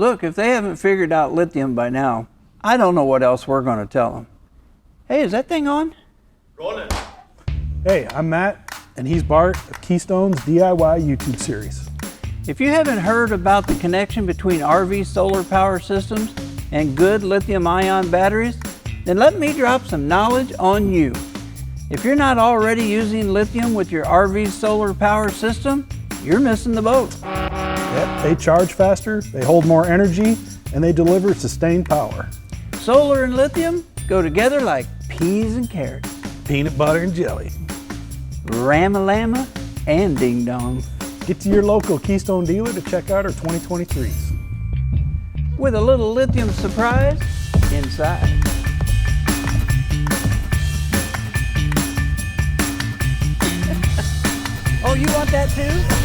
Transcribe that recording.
Look, if they haven't figured out lithium by now, I don't know what else we're going to tell them. Hey, is that thing on? Rolling. Hey, I'm Matt, and he's Bart of Keystone's DIY YouTube series. If you haven't heard about the connection between RV solar power systems and good lithium-ion batteries, then let me drop some knowledge on you. If you're not already using lithium with your RV solar power system, you're missing the boat. Yep, they charge faster, they hold more energy, and they deliver sustained power. Solar and lithium go together like peas and carrots. Peanut butter and jelly. Ramalama and ding dong. Get to your local Keystone dealer to check out our 2023s. With a little lithium surprise inside. Oh, you want that too?